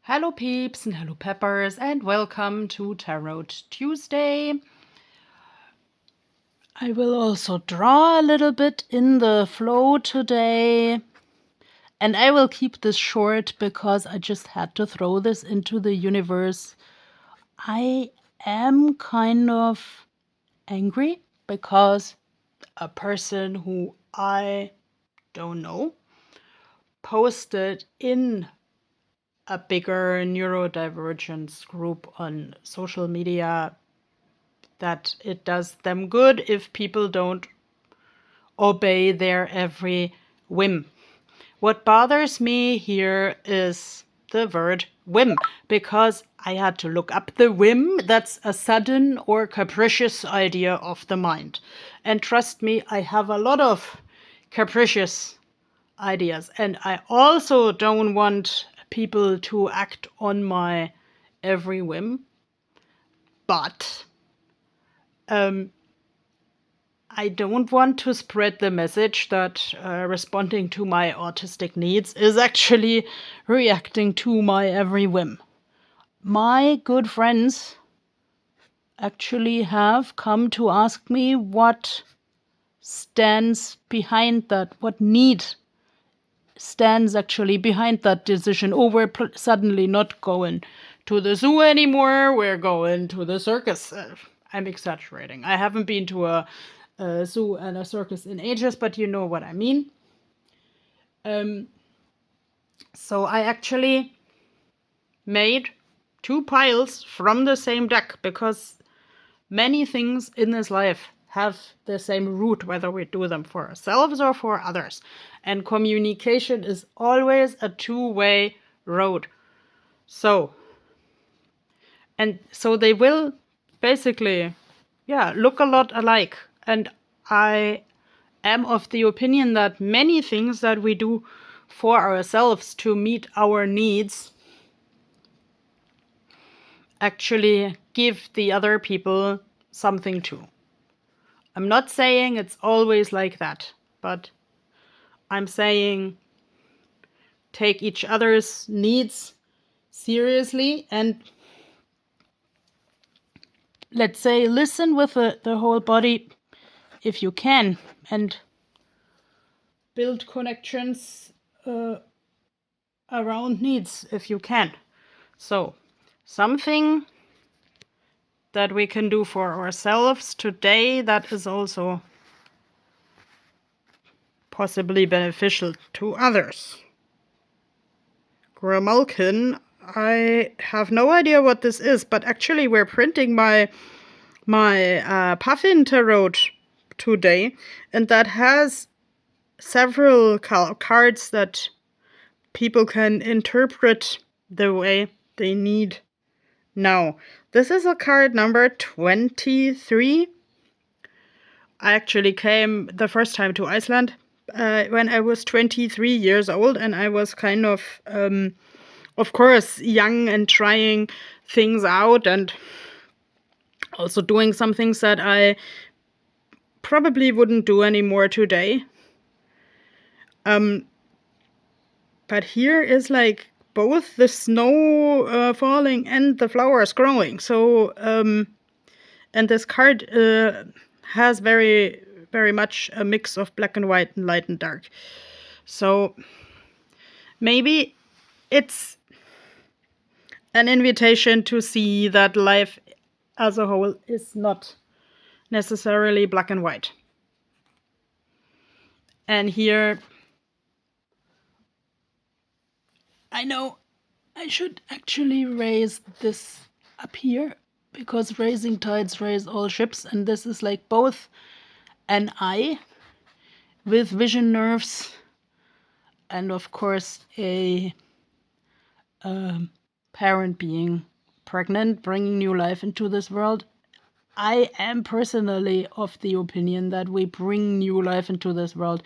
Hello peeps and hello peppers and welcome to Tarot Tuesday. I will also draw a little bit in the flow today. And I will keep this short because I just had to throw this into the universe. I am kind of angry because a person who I don't know posted in a bigger neurodivergence group on social media that it does them good if people don't obey their every whim. What bothers me here is the word whim, because I had to look up the whim. That's a sudden or capricious idea of the mind. And trust me, I have a lot of capricious ideas. And I also don't want people to act on my every whim. But I don't want to spread the message that responding to my autistic needs is actually reacting to my every whim. My good friends actually have come to ask me what stands behind that, what need stands actually behind that decision. Oh, we're suddenly not going to the zoo anymore, we're going to the circus. I'm exaggerating. I haven't been to a zoo and a circus in ages, but you know what I mean. So I actually made two piles from the same deck because many things in this life have the same root, whether we do them for ourselves or for others. And communication is always a two-way road. So they will basically, look a lot alike. And I am of the opinion that many things that we do for ourselves to meet our needs actually give the other people something too. I'm not saying it's always like that, but I'm saying take each other's needs seriously and, let's say, listen with the whole body if you can, and build connections around needs if you can. So, something that we can do for ourselves today that is also possibly beneficial to others. Grimalkin, I have no idea what this is, but actually we're printing my Puffin Tarot today, and that has several cards that people can interpret the way they need. Now, this is a card number 23. I actually came the first time to Iceland when I was 23 years old, and I was kind of course, young and trying things out, and also doing some things that I probably wouldn't do anymore today. But here is like both the snow falling and the flowers growing. So, and this card has very, very much a mix of black and white and light and dark. So maybe it's an invitation to see that life as a whole is not necessarily black and white. And here, I know I should actually raise this up here, because raising tides raise all ships, and this is like both an eye with vision nerves and of course a parent being pregnant, bringing new life into this world. I am personally of the opinion that we bring new life into this world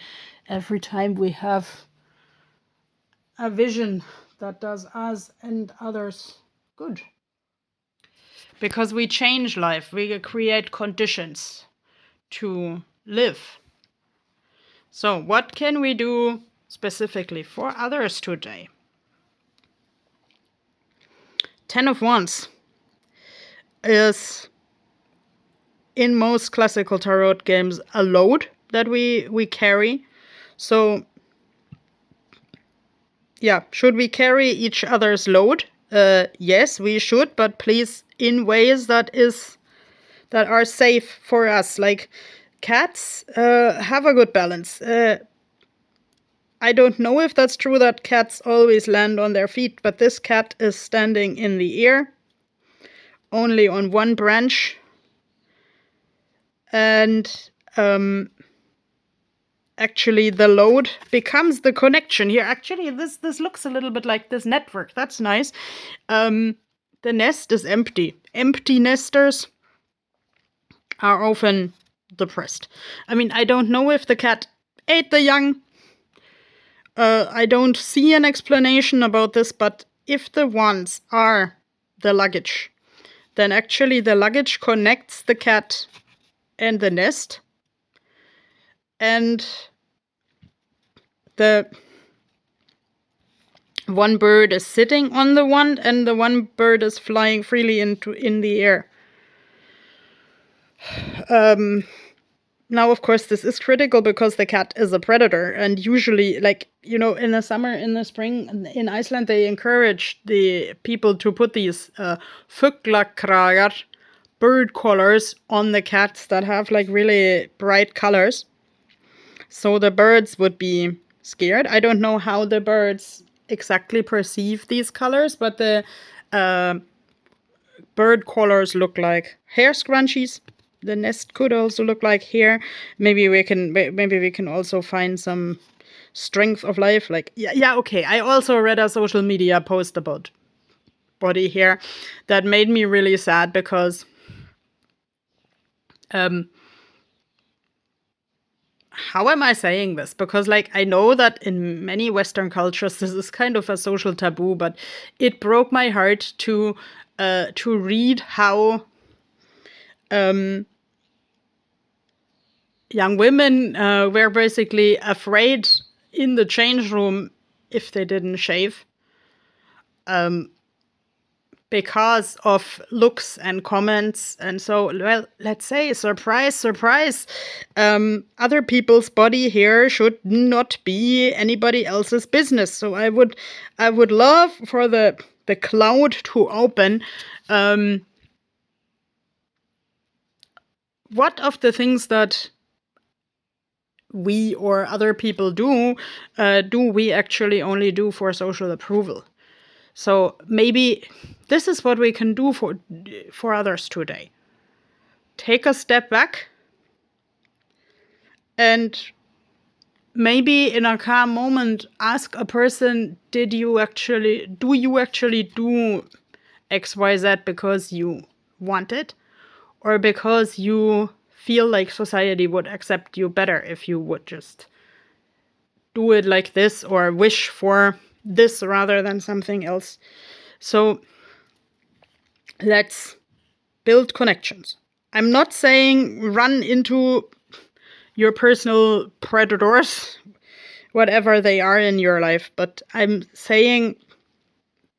every time we have a vision that does us and others good. Because we change life, we create conditions to live. So, what can we do specifically for others today? Ten of Wands is, in most classical tarot games, a load that we carry. So, yeah, should we carry each other's load? Yes, we should, but please in ways that are safe for us. Like cats have a good balance. I don't know if that's true that cats always land on their feet, but this cat is standing in the air, only on one branch. And actually the load becomes the connection here. Actually, this looks a little bit like this network. That's nice. The nest is empty. Empty nesters are often depressed. I mean, I don't know if the cat ate the young. I don't see an explanation about this, but if the wands are the luggage, then actually the luggage connects the cat and the nest. And the one bird is sitting on the wand and the one bird is flying freely in the air. Now, of course, this is critical because the cat is a predator. And usually, like, you know, in the summer, in the spring, in Iceland, they encourage the people to put these fuglakrágar, bird collars, on the cats that have, like, really bright colors. So the birds would be scared. I don't know how the birds exactly perceive these colors, but the bird collars look like hair scrunchies. The nest could also look like hair. Maybe we can also find some strength of life. Like, yeah, okay. I also read a social media post about body hair that made me really sad because how am I saying this? Because, like, I know that in many Western cultures this is kind of a social taboo, but it broke my heart to read how young women were basically afraid in the change room if they didn't shave, because of looks and comments. And so, well, let's say, surprise, surprise, other people's body hair should not be anybody else's business. So I would love for the cloud to open. What of the things that we or other people do we actually only do for social approval? So maybe this is what we can do for others today. Take a step back and maybe in a calm moment ask a person, do you actually do XYZ because you want it, or because you feel like society would accept you better if you would just do it like this, or wish for this rather than something else. So let's build connections. I'm not saying run into your personal predators, whatever they are in your life, but I'm saying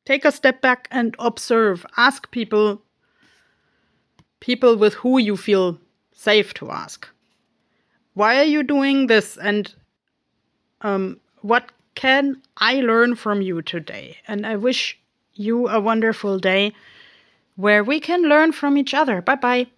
take a step back and observe. Ask people with who you feel safe to ask. Why are you doing this? And what can I learn from you today? And I wish you a wonderful day where we can learn from each other. Bye-bye.